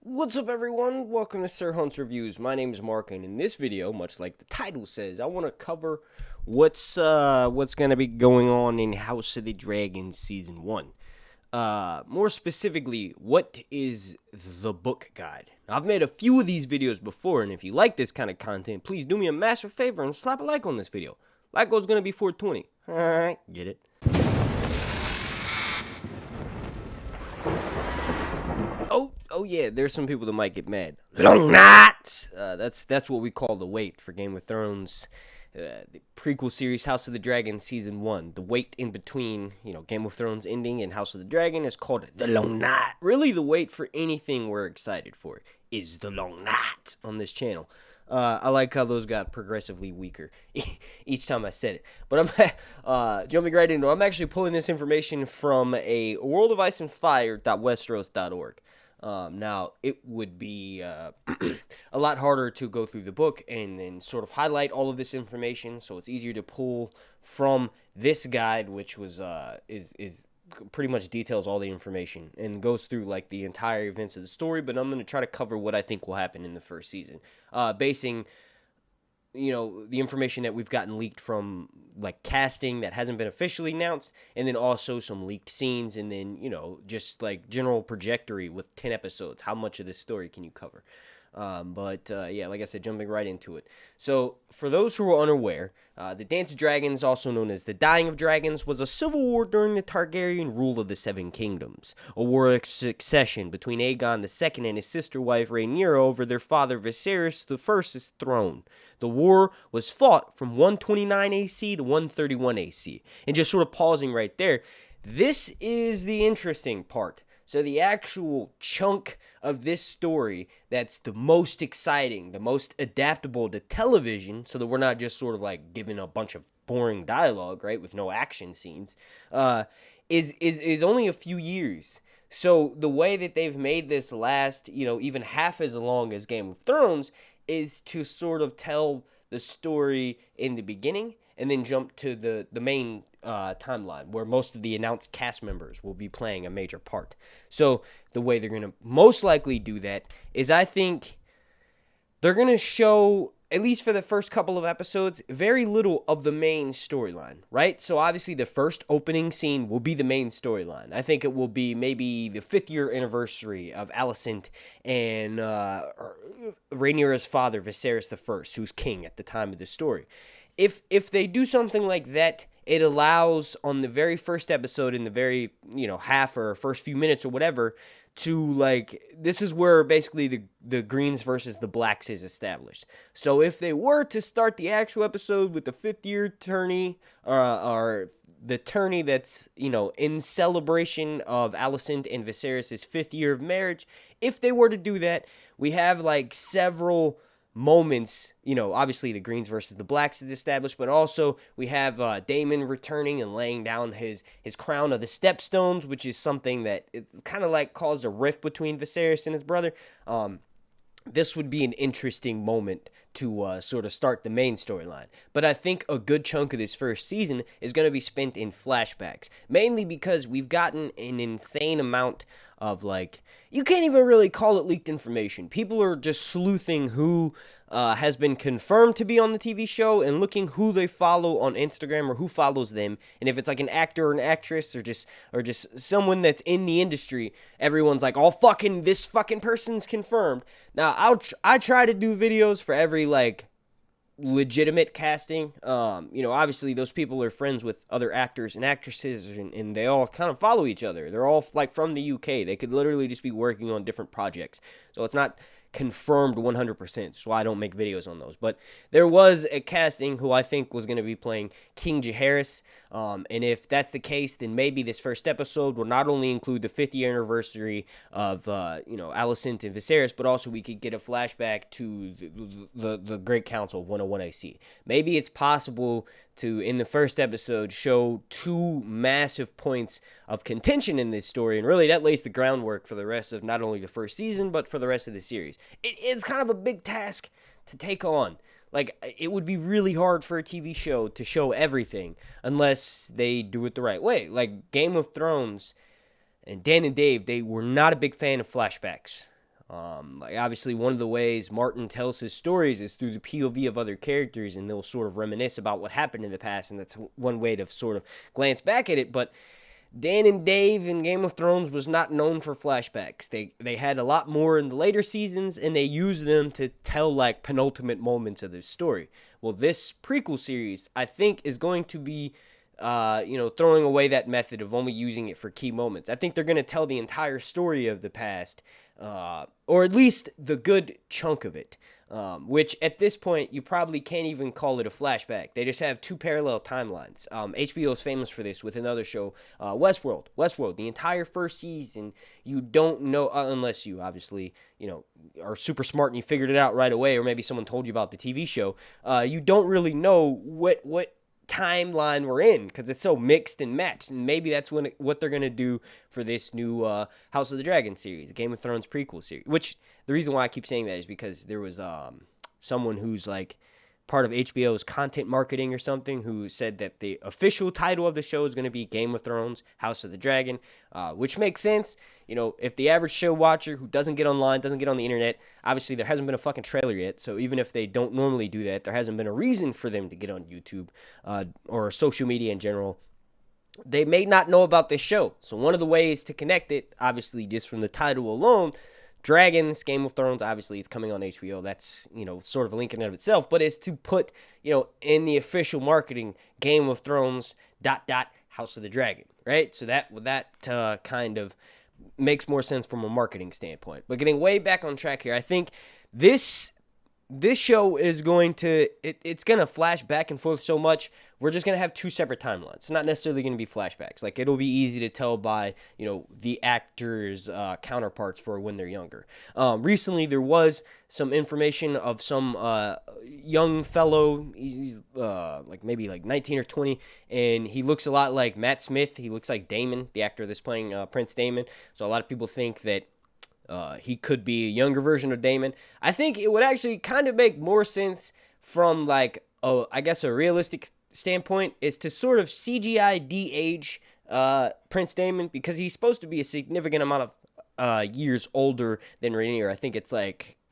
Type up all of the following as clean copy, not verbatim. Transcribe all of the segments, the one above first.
What's up, everyone? Welcome to Sir Hunt's Reviews. My name is Mark, and in this video, much like the title says, I want to cover what's gonna be going on in House of the Dragon Season 1. More specifically, what is the book guide? Now, I've made a few of these videos before, and if you like this kind of content, please do me a massive favor and slap a like on this video. Like goal's gonna be 420. Alright, get it? Oh yeah, there's some people that might get mad. Long night! That's what we call the wait for Game of Thrones, the prequel series House of the Dragon Season 1. The wait in between, Game of Thrones ending and House of the Dragon is called the long night. Really, the wait for anything we're excited for is the long night on this channel. I like how those got progressively weaker each time I said it. But I'm jumping right into it. I'm actually pulling this information from a worldoficeandfire.westeros.org. Now, it would be a lot harder to go through the book and then sort of highlight all of this information, so it's easier to pull from this guide, which was is pretty much details all the information and goes through like the entire events of the story. But I'm going to try to cover what I think will happen in the first season, basing the information that we've gotten leaked from like casting that hasn't been officially announced, and then also some leaked scenes, and then just like general trajectory with 10 episodes. How much of this story can you cover? Yeah, like I said, jumping right into it. So, for those who are unaware, the Dance of Dragons, also known as the Dying of Dragons, was a civil war during the Targaryen rule of the Seven Kingdoms. A war of succession between Aegon II and his sister wife Rhaenyra over their father Viserys I's throne. The war was fought from 129 AC to 131 AC. And just sort of pausing right there, this is the interesting part. So the actual chunk of this story that's the most exciting, the most adaptable to television, so that we're not just sort of like given a bunch of boring dialogue, right, with no action scenes, is only a few years. So the way that they've made this last, even half as long as Game of Thrones is to sort of tell the story in the beginning and then jump to the main timeline where most of the announced cast members will be playing a major part. So the way they're going to most likely do that is, I think they're going to show, at least for the first couple of episodes, very little of the main storyline, right? So obviously the first opening scene will be the main storyline. I think it will be maybe the 5th year anniversary of Alicent and Rhaenyra's father, Viserys I, who's king at the time of the story. If they do something like that, it allows on the very first episode, in the very, half or first few minutes or whatever, to like, this is where basically the greens versus the blacks is established. So if they were to start the actual episode with the 5th year tourney, or the tourney that's, in celebration of Alicent and Viserys' 5th year of marriage, if they were to do that, we have like several moments, obviously the greens versus the blacks is established, but also we have Daemon returning and laying down his crown of the stepstones, which is something that it kind of like caused a rift between Viserys and his brother. This would be an interesting moment to sort of start the main storyline. But I think a good chunk of this first season is going to be spent in flashbacks, mainly because we've gotten an insane amount of, like, you can't even really call it leaked information. People are just sleuthing who has been confirmed to be on the TV show and looking who they follow on Instagram or who follows them. And if it's like an actor or an actress or just someone that's in the industry, everyone's like, oh, this fucking person's confirmed. Now, I try to do videos for every, like, legitimate casting. Obviously those people are friends with other actors and actresses, and they all kind of follow each other. They're all like from the UK. They could literally just be working on different projects. So it's not confirmed 100%, so I don't make videos on those. But there was a casting who I think was going to be playing King JAEHAERYS, and if that's the case, then maybe this first episode will not only include the 5th year anniversary of Alicent and Viserys, but also we could get a flashback to the Great Council of 101 AC. Maybe it's possible to, in the first episode, show 2 massive points of contention in this story, and really that lays the groundwork for the rest of not only the first season, but for the rest of the series. It's kind of a big task to take on. Like, it would be really hard for a TV show to show everything unless they do it the right way. Like, Game of Thrones and Dan and Dave, they were not a big fan of flashbacks. Like obviously one of the ways Martin tells his stories is through the POV of other characters, and they'll sort of reminisce about what happened in the past, and that's one way to sort of glance back at it. But Dan and Dave in Game of Thrones was not known for flashbacks. They had a lot more in the later seasons, and they used them to tell like penultimate moments of the story. Well, this prequel series, I think, is going to be throwing away that method of only using it for key moments. I think they're going to tell the entire story of the past, or at least the good chunk of it, which at this point, you probably can't even call it a flashback. They just have two parallel timelines. HBO is famous for this with another show, Westworld. Westworld, the entire first season, you don't know, unless you obviously, are super smart and you figured it out right away, or maybe someone told you about the TV show. You don't really know what timeline we're in because it's so mixed and matched, and maybe that's what they're gonna do for this new House of the Dragon series, Game of Thrones prequel series. Which the reason why I keep saying that is because there was someone who's like part of HBO's content marketing or something who said that the official title of the show is going to be Game of Thrones House of the Dragon, which makes sense. If the average show watcher who doesn't get online, doesn't get on the internet, obviously there hasn't been a fucking trailer yet, so even if they don't normally do that, there hasn't been a reason for them to get on YouTube or social media in general. They may not know about this show. So one of the ways to connect it, obviously just from the title alone, Dragons, Game of Thrones, obviously it's coming on HBO. That's, sort of a link in and of itself, but it's to put, in the official marketing, Game of Thrones, ... House of the Dragon, right? So that kind of makes more sense from a marketing standpoint. But getting way back on track here, I think this show is going to, it's going to flash back and forth so much, we're just going to have two separate timelines. It's not necessarily going to be flashbacks. Like, it'll be easy to tell by, the actors' counterparts for when they're younger. Recently, there was some information of some young fellow, he's maybe 19 or 20, and he looks a lot like Matt Smith. He looks like Daemon, the actor that's playing Prince Daemon. So a lot of people think that he could be a younger version of Daemon. I think it would actually kind of make more sense from a realistic standpoint is to sort of CGI de-age Prince Daemon, because he's supposed to be a significant amount of years older than Rhaenyra. I think it's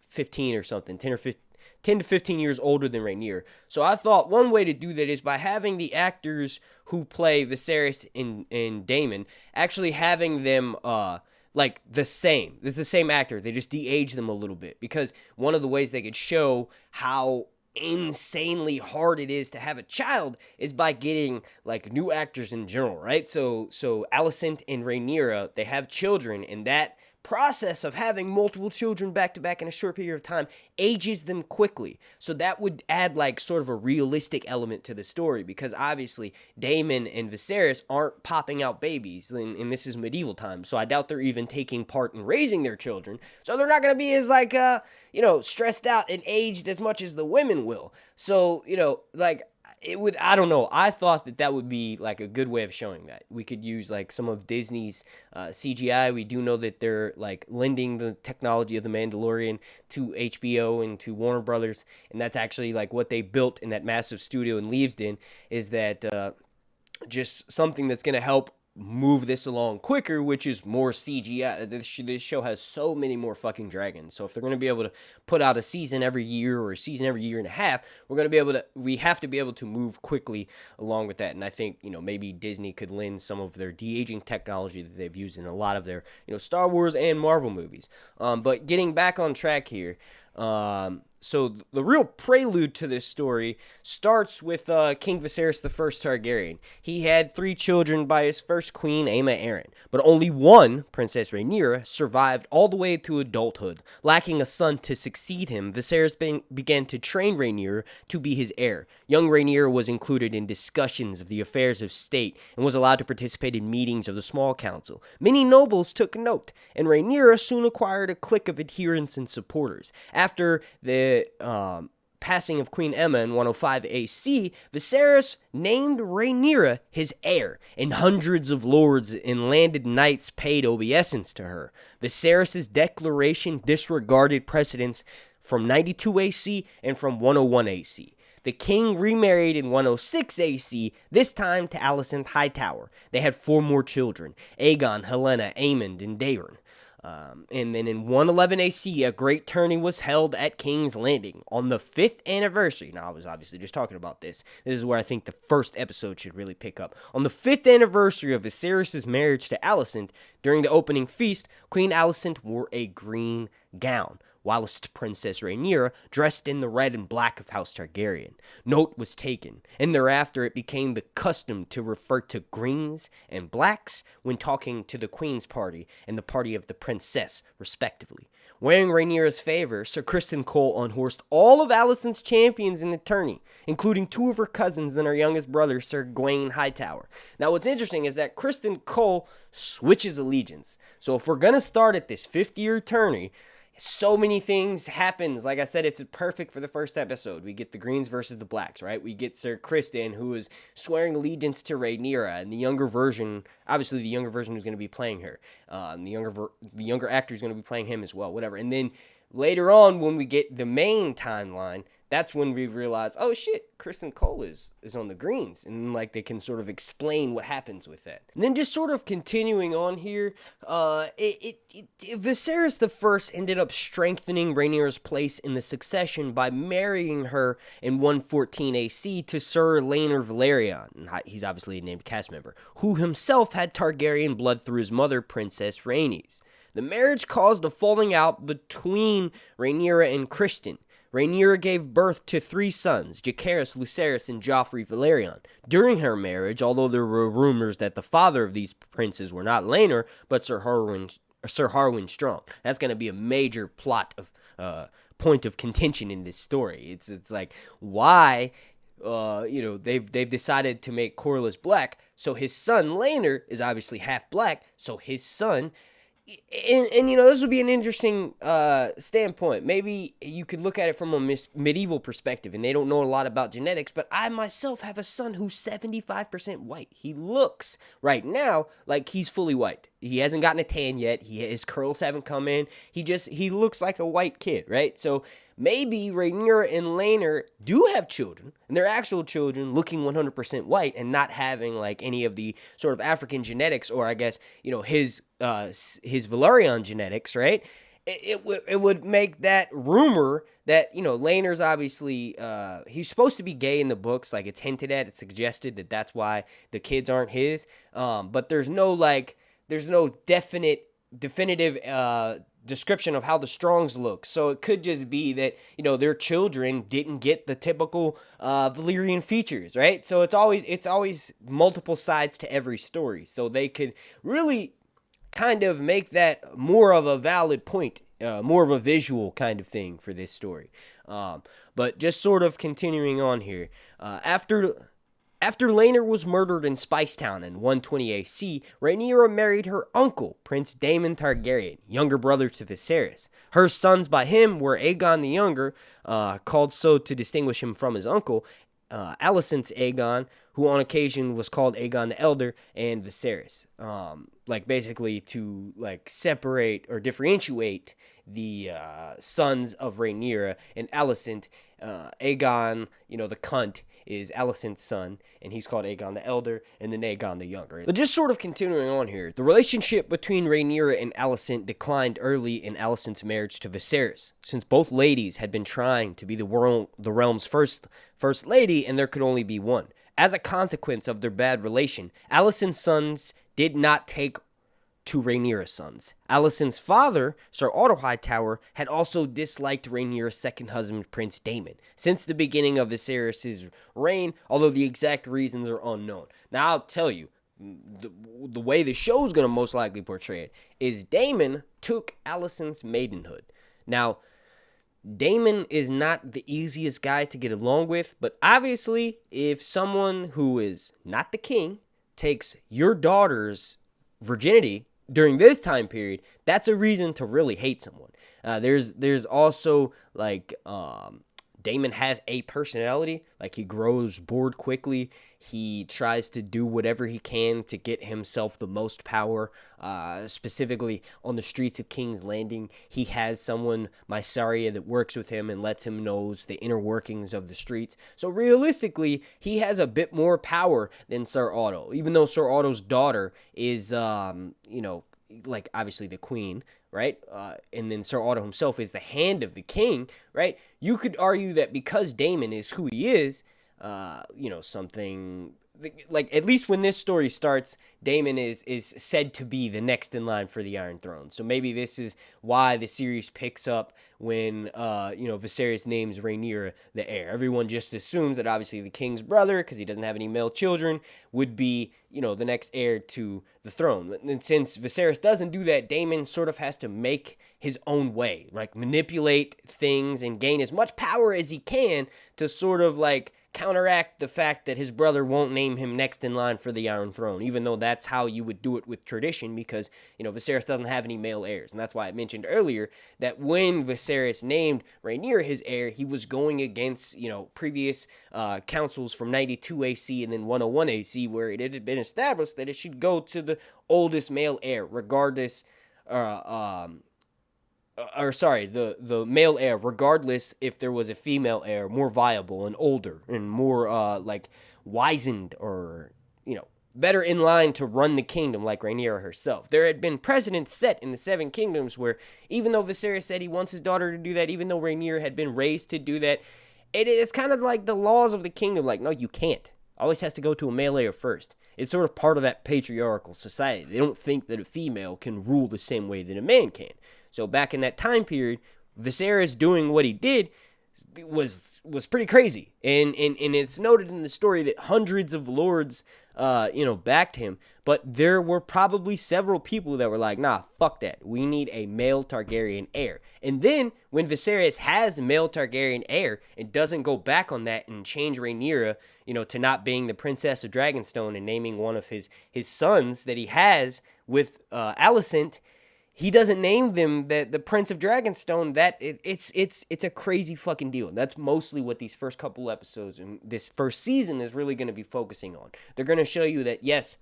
15 or something, 10 to 15 years older than Rhaenyra. So I thought one way to do that is by having the actors who play Viserys and Daemon, actually having them the same. It's the same actor. They just de-age them a little bit, because one of the ways they could show how insanely hard it is to have a child is by getting new actors in general, right? So Alicent and Rhaenyra, they have children, and that process of having multiple children back to back in a short period of time ages them quickly. So that would add sort of a realistic element to the story, because obviously Daemon and Viserys aren't popping out babies, and this is medieval times, so I doubt they're even taking part in raising their children. So they're not going to be as stressed out and aged as much as the women will. So it would, I don't know. I thought that would be a good way of showing that. We could use some of Disney's CGI. We do know that they're lending the technology of The Mandalorian to HBO and to Warner Brothers, and that's actually what they built in that massive studio in Leavesden, is that just something that's going to help move this along quicker, which is more CGI. This show has so many more fucking dragons, so if they're going to be able to put out a season every year or a season every year and a half, we have to be able to move quickly along with that. And I think maybe Disney could lend some of their de-aging technology that they've used in a lot of their Star Wars and Marvel movies. But getting back on track here, so the real prelude to this story starts with King Viserys the First Targaryen. He had 3 children by his first queen, Aemma Arryn, but only one, Princess Rhaenyra, survived all the way to adulthood. Lacking a son to succeed him, Viserys began to train Rhaenyra to be his heir. Young Rhaenyra was included in discussions of the affairs of state and was allowed to participate in meetings of the small council. Many nobles took note, and Rhaenyra soon acquired a clique of adherents and supporters. After the passing of Queen Aemma in 105 AC, Viserys named Rhaenyra his heir, and hundreds of lords and landed knights paid obeisance to her. Viserys' declaration disregarded precedents from 92 AC and from 101 AC. The king remarried in 106 AC, this time to Alicent Hightower. They had 4 more children, Aegon, Helena, Aemond, and Daemon. And then in 111 AC, a great tourney was held at King's Landing on the 5th anniversary. Now, I was obviously just talking about this. This is where I think the first episode should really pick up. On the 5th anniversary of Viserys' marriage to Alicent, during the opening feast, Queen Alicent wore a green gown, whilst Princess Rhaenyra dressed in the red and black of House Targaryen. Note was taken, and thereafter it became the custom to refer to greens and blacks when talking to the Queen's party and the party of the princess, respectively. Wearing Rhaenyra's favor, Sir Criston Cole unhorsed all of Alicent's champions in the tourney, including 2 of her cousins and her youngest brother, Sir Gawain Hightower. Now, what's interesting is that Criston Cole switches allegiance. So if we're going to start at this 50-year tourney, so many things happens. Like I said, it's perfect for the first episode. We get the greens versus the blacks, right? We get Sir Criston, who is swearing allegiance to Rhaenyra, and the younger version, obviously the younger version who's going to be playing her. The younger actor is going to be playing him as well, whatever. And then later on, when we get the main timeline, that's when we realize, oh shit, Criston Cole is on the greens, and like they can sort of explain what happens with that. And then just sort of continuing on here, Viserys the First ended up strengthening Rhaenyra's place in the succession by marrying her in 114 AC to Sir Laenor Velaryon. He's obviously a named cast member, who himself had Targaryen blood through his mother, Princess Rhaenys. The marriage caused a falling out between Rhaenyra and Criston. Rhaenyra gave birth to 3 sons, Jacaerys, Lucerys, and Joffrey Velaryon. During her marriage, although there were rumors that the father of these princes were not Laenor, but Sir Harwin Strong. That's going to be a major plot of point of contention in this story. It's like, why they've decided to make Corlys black, so his son Laenor is obviously half black, so his son. And this would be an interesting standpoint. Maybe you could look at it from a medieval perspective, and they don't know a lot about genetics, but I myself have a son who's 75% white. He looks right now like he's fully white. He hasn't gotten a tan yet. His curls haven't come in. He looks like a white kid, right? So maybe Rhaenyra and Laenor do have children, and they're actual children looking 100% white and not having like any of the sort of African genetics, or I guess, his Velaryon genetics, right? It would make that rumor that, Laenor's obviously, he's supposed to be gay in the books, like it's hinted at, it's suggested that that's why the kids aren't his, but there's no definitive description of how the Strongs look. So it could just be that, their children didn't get the typical Valyrian features, right? So it's always multiple sides to every story. So they could really kind of make that more of a valid point, more of a visual kind of thing for this story. But just sort of continuing on here, after Laenor was murdered in Spicetown in 120 AC, Rhaenyra married her uncle, Prince Daemon Targaryen, younger brother to Viserys. Her sons by him were Aegon the Younger, called so to distinguish him from his uncle, Alicent's Aegon, who on occasion was called Aegon the Elder, and Viserys. Basically to separate or differentiate the sons of Rhaenyra and Alicent. Aegon, the cunt, is Alicent's son, and he's called Aegon the Elder, and then Aegon the Younger. But just sort of continuing on here, the relationship between Rhaenyra and Alicent declined early in Alicent's marriage to Viserys, since both ladies had been trying to be the realm's first lady, and there could only be one. As a consequence of their bad relation, Alicent's sons did not take to Rhaenyra's sons. Alicent's father, Sir Otto Hightower, had also disliked Rhaenyra's second husband, Prince Daemon, since the beginning of Viserys' reign, although the exact reasons are unknown. Now, I'll tell you, the way the show is going to most likely portray it is Daemon took Alicent's maidenhood. Now, Daemon is not the easiest guy to get along with, but obviously, if someone who is not the king takes your daughter's virginity during this time period, that's a reason to really hate someone. There's also Daemon has a personality. He grows bored quickly. He tries to do whatever he can to get himself the most power. Specifically on the streets of King's Landing, he has someone, Mysaria, that works with him and lets him know the inner workings of the streets. So realistically, he has a bit more power than Sir Otto. Even though Sir Otto's daughter is, like obviously the queen, right? And then Sir Otto himself is the hand of the king, right? You could argue that because Daemon is who he is, something like, at least when this story starts, Daemon is said to be the next in line for the Iron Throne. So maybe this is why the series picks up when Viserys names Rhaenyra the heir. Everyone just assumes that obviously the king's brother, because he doesn't have any male children, would be the next heir to the throne. And since Viserys doesn't do that, Daemon sort of has to make his own way, like manipulate things and gain as much power as he can to sort of like counteract the fact that his brother won't name him next in line for the Iron Throne, even though that's how you would do it with tradition, because, Viserys doesn't have any male heirs. And that's why I mentioned earlier that when Viserys named Rhaenyra his heir, he was going against, previous councils from 92 AC and then 101 AC, where it had been established that it should go to the oldest male heir, regardless, the male heir, regardless if there was a female heir more viable and older and more wizened or better in line to run the kingdom, like Rhaenyra herself. There had been precedents set in the Seven Kingdoms where, even though Viserys said he wants his daughter to do that, even though Rhaenyra had been raised to do that, it is kind of like the laws of the kingdom. Like, no, you can't. Always has to go to a male heir first. It's sort of part of that patriarchal society. They don't think that a female can rule the same way that a man can. So back in that time period, Viserys doing what he did was pretty crazy. And it's noted in the story that hundreds of lords backed him, but there were probably several people that were like, nah, fuck that. We need a male Targaryen heir. And then when Viserys has male Targaryen heir and doesn't go back on that and change Rhaenyra, to not being the Princess of Dragonstone and naming one of his sons that he has with Alicent, he doesn't name them the Prince of Dragonstone. That it's a crazy fucking deal. And that's mostly what these first couple episodes and this first season is really going to be focusing on. They're going to show you that, yes,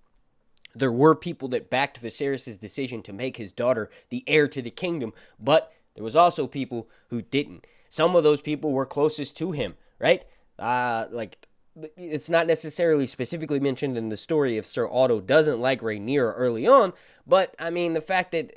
there were people that backed Viserys' decision to make his daughter the heir to the kingdom, but there was also people who didn't. Some of those people were closest to him, right? It's not necessarily specifically mentioned in the story if Sir Otto doesn't like Rhaenyra early on, but I mean, the fact that,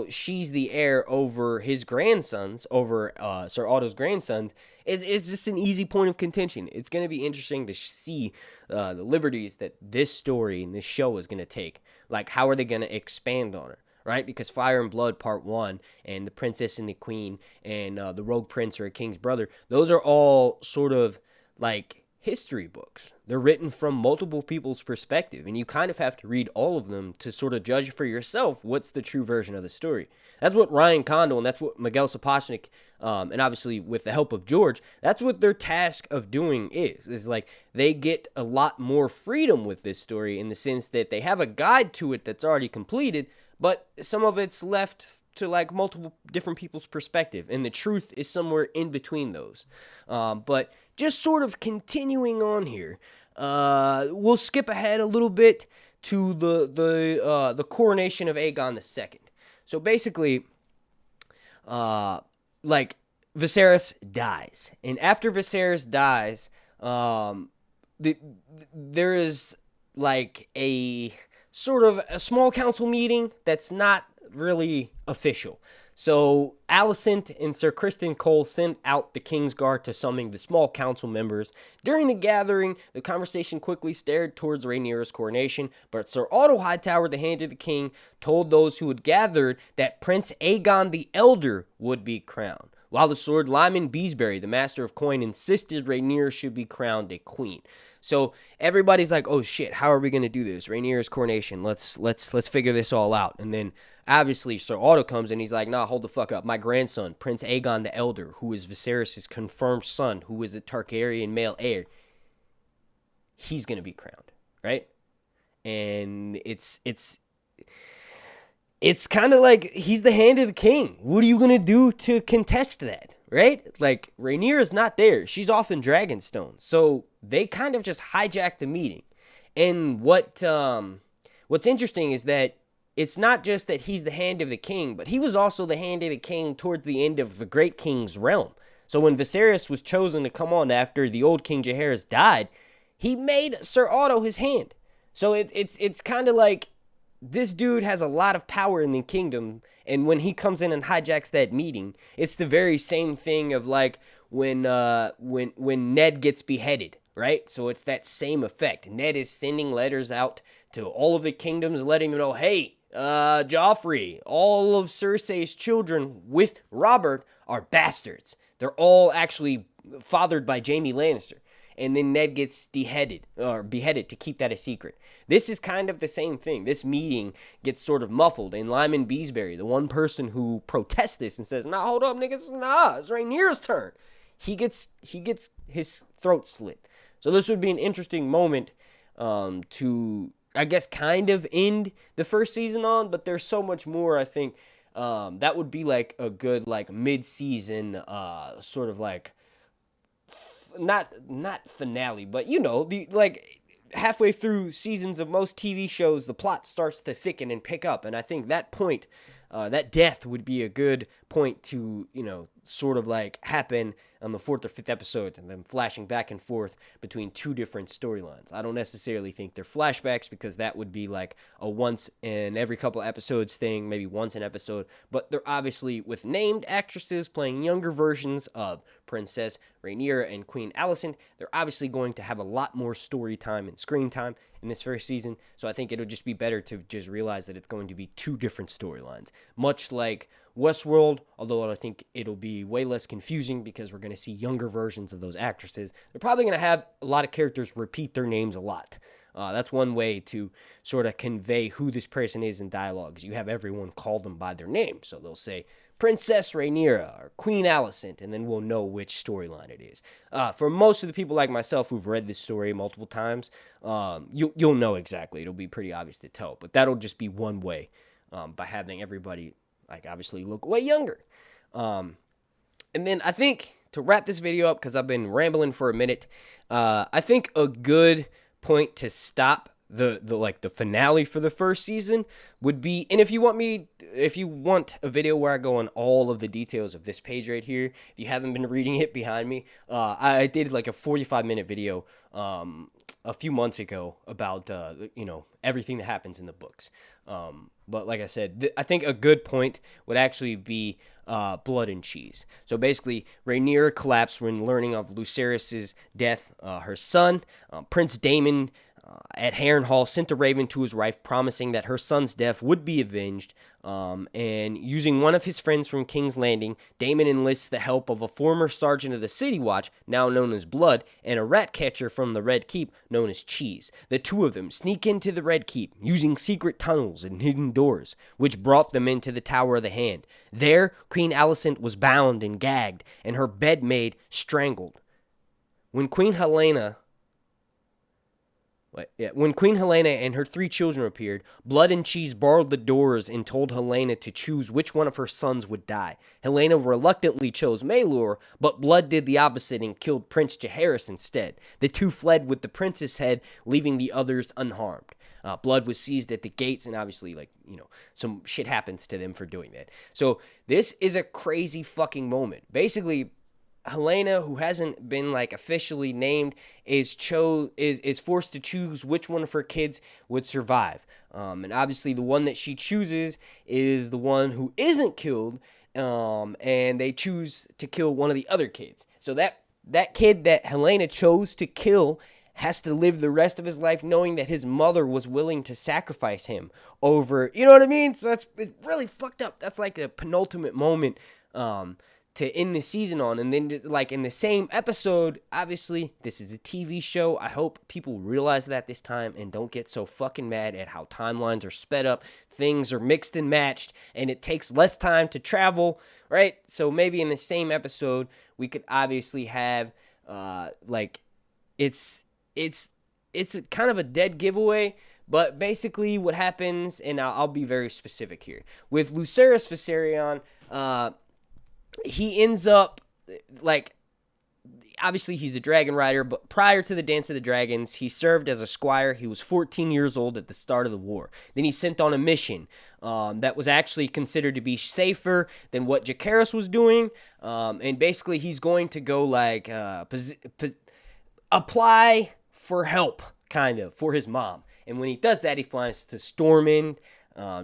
she's the heir over his grandsons, over Sir Otto's grandsons, is just an easy point of contention. It's going to be interesting to see the liberties that this story and this show is going to take. Like, how are they going to expand on it? Right? Because Fire and Blood Part 1 and The Princess and the Queen and The Rogue Prince or A King's Brother, those are all sort of like history books. They're written from multiple people's perspective, and you kind of have to read all of them to sort of judge for yourself what's the true version of the story. That's what Ryan Condal and that's what Miguel Sapochnik, and obviously with the help of George, that's what their task of doing is like they get a lot more freedom with this story in the sense that they have a guide to it that's already completed, but some of it's left to like multiple different people's perspective, and the truth is somewhere in between those. But just sort of continuing on here, we'll skip ahead a little bit to the coronation of Aegon II. So basically, Viserys dies, and after Viserys dies, there is like a sort of a small council meeting that's not really official. So Alicent and Sir Criston Cole sent out the Kingsguard to summon the small council members. During the gathering, the conversation quickly steered towards Rhaenyra's coronation, but Sir Otto Hightower, the Hand of the King, told those who had gathered that Prince Aegon the Elder would be crowned, while the Sword Lyman Beesbury, the Master of Coin, insisted Rhaenyra should be crowned a queen. So everybody's like, oh shit, how are we going to do this? Rhaenyra's coronation, let's figure this all out. And then obviously Sir Otto comes and he's like, nah, hold the fuck up. My grandson, Prince Aegon the Elder, who is Viserys' confirmed son, who is a Targaryen male heir, he's going to be crowned, right? And it's kind of like he's the Hand of the King. What are you going to do to contest that, right? Like, Rhaenyra's not there. She's off in Dragonstone. So they kind of just hijacked the meeting. And what's interesting is that it's not just that he's the Hand of the King, but he was also the Hand of the King towards the end of the Great King's realm. So when Viserys was chosen to come on after the old King JAEHAERYS died, he made Sir Otto his hand. So it's kind of like this dude has a lot of power in the kingdom, and when he comes in and hijacks that meeting, it's the very same thing of like when Ned gets beheaded, right? So it's that same effect. Ned is sending letters out to all of the kingdoms, letting them know, hey, Joffrey, all of Cersei's children with Robert are bastards. They're all actually fathered by Jaime Lannister. And then Ned gets beheaded to keep that a secret. This is kind of the same thing. This meeting gets sort of muffled. And Lyman Beesbury, the one person who protests this and says, nah, hold up, niggas, nah, it's Rhaenyra's turn. He gets his throat slit. So this would be an interesting moment to, I guess, kind of end the first season on. But there's so much more, I think. That would be like a good like mid-season sort of like, not finale, but you know, the like halfway through seasons of most TV shows, the plot starts to thicken and pick up, and I think that point, that death would be a good point to, you know, sort of like happen on the 4th or 5th episode, and then flashing back and forth between two different storylines. I don't necessarily think they're flashbacks, because that would be like a once in every couple episodes thing, maybe once an episode, but they're obviously with named actresses playing younger versions of Princess Rhaenyra and Queen Alicent. They're obviously going to have a lot more story time and screen time in this first season, so I think it'll just be better to just realize that it's going to be two different storylines, much like Westworld, although I think it'll be way less confusing because we're going to see younger versions of those actresses. They're probably going to have a lot of characters repeat their names a lot. That's one way to sort of convey who this person is in dialogues. You have everyone call them by their name. So they'll say Princess Rhaenyra or Queen Alicent, and then we'll know which storyline it is. For most of the people like myself who've read this story multiple times, you'll know exactly. It'll be pretty obvious to tell. But that'll just be one way by having everybody like obviously look way younger. And then I think to wrap this video up, because I've been rambling for a minute, I think a good point to stop the finale for the first season would be, and if you want a video where I go on all of the details of this page right here, if you haven't been reading it behind me, I did like a 45-minute video a few months ago about you know, everything that happens in the books. But like I said, I think a good point would actually be Blood and Cheese. So basically, Rhaenyra collapsed when learning of Lucerys' death. Her son, Prince Daemon, at Harrenhal, sent a raven to his wife promising that her son's death would be avenged, and using one of his friends from King's Landing, Daemon enlists the help of a former sergeant of the City Watch, now known as Blood, and a rat catcher from the Red Keep, known as Cheese. The two of them sneak into the Red Keep, using secret tunnels and hidden doors, which brought them into the Tower of the Hand. There, Queen Alicent was bound and gagged, and her bedmaid strangled. When Queen Helena and her 3 children appeared, Blood and Cheese borrowed the doors and told Helena to choose which one of her sons would die. Helena reluctantly chose Maelor, but Blood did the opposite and killed Prince JAEHAERYS instead. The two fled with the prince's head, leaving the others unharmed. Blood was seized at the gates, and obviously, like, you know, some shit happens to them for doing that. So this is a crazy fucking moment. Basically, Helena, who hasn't been like officially named, is forced to choose which one of her kids would survive. And obviously the one that she chooses is the one who isn't killed, and they choose to kill one of the other kids. So that kid that Helena chose to kill has to live the rest of his life knowing that his mother was willing to sacrifice him over, you know what I mean? So it's really fucked up. That's like a penultimate moment to end the season on. And then, like, in the same episode, obviously, this is a TV show. I hope people realize that this time and don't get so fucking mad at how timelines are sped up, things are mixed and matched, and it takes less time to travel, right? So maybe in the same episode, we could obviously have, like, it's kind of a dead giveaway, but basically what happens, and I'll be very specific here, with Lucerys Viserion, he ends up, like, obviously he's a dragon rider, but prior to the Dance of the Dragons, he served as a squire. He was 14 years old at the start of the war. Then he's sent on a mission that was actually considered to be safer than what Jacaerys was doing, and basically he's going to go, like, apply for help, kind of, for his mom. And when he does that, he flies to Stormend.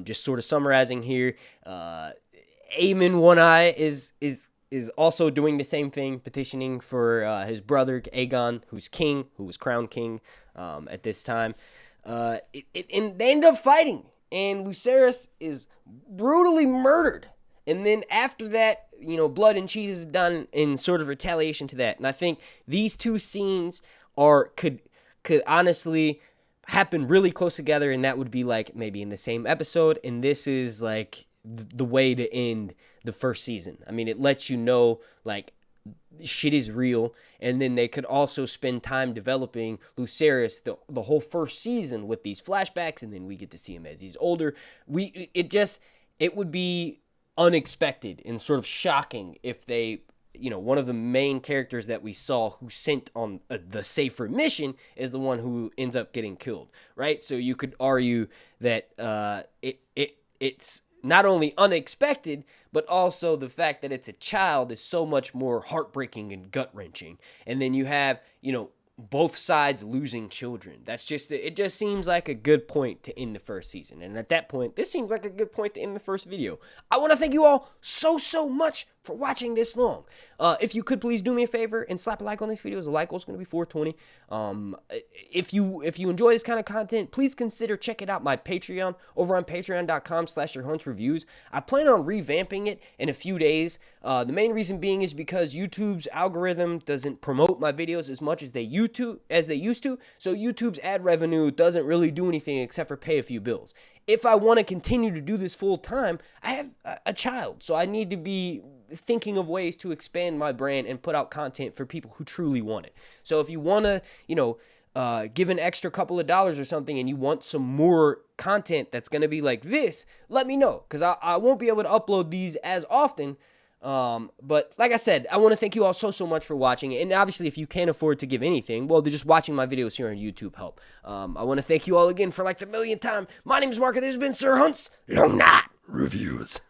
Just sort of summarizing here, Aemon One Eye is also doing the same thing, petitioning for his brother Aegon, who was crowned king at this time. And they end up fighting, and Lucerys is brutally murdered. And then after that, blood and cheese is done in sort of retaliation to that. And I think these two scenes could honestly happen really close together, and that would be like maybe in the same episode. And this is like the way to end the first season. I mean, it lets you know like shit is real, and then they could also spend time developing Lucerys the whole first season with these flashbacks, and then we get to see him as he's older. It would be unexpected and sort of shocking if they, one of the main characters that we saw who sent on the safer mission is the one who ends up getting killed, right? So you could argue that it's not only unexpected, but also the fact that it's a child is so much more heartbreaking and gut-wrenching. And then you have, both sides losing children. It just seems like a good point to end the first season. And at that point, this seems like a good point to end the first video. I want to thank you all so much for watching this long. If you could please do me a favor and slap a like on these videos. The like goal is going to be 420. If you enjoy this kind of content, please consider checking out my Patreon over on patreon.com/yourhuntsreviews. I plan on revamping it in a few days. The main reason being is because YouTube's algorithm doesn't promote my videos as much as they used to. So YouTube's ad revenue doesn't really do anything except for pay a few bills. If I want to continue to do this full time, I have a child, so I need to be thinking of ways to expand my brand and put out content for people who truly want it. So if you want to, give an extra couple of dollars or something, and you want some more content that's going to be like this, let me know, because I won't be able to upload these as often. But like I said, I want to thank you all so much for watching. And obviously, if you can't afford to give anything, well, just watching my videos here on YouTube help. I want to thank you all again for like the millionth time. My name is Mark, and this has been Sir Hunt's Long Night Reviews.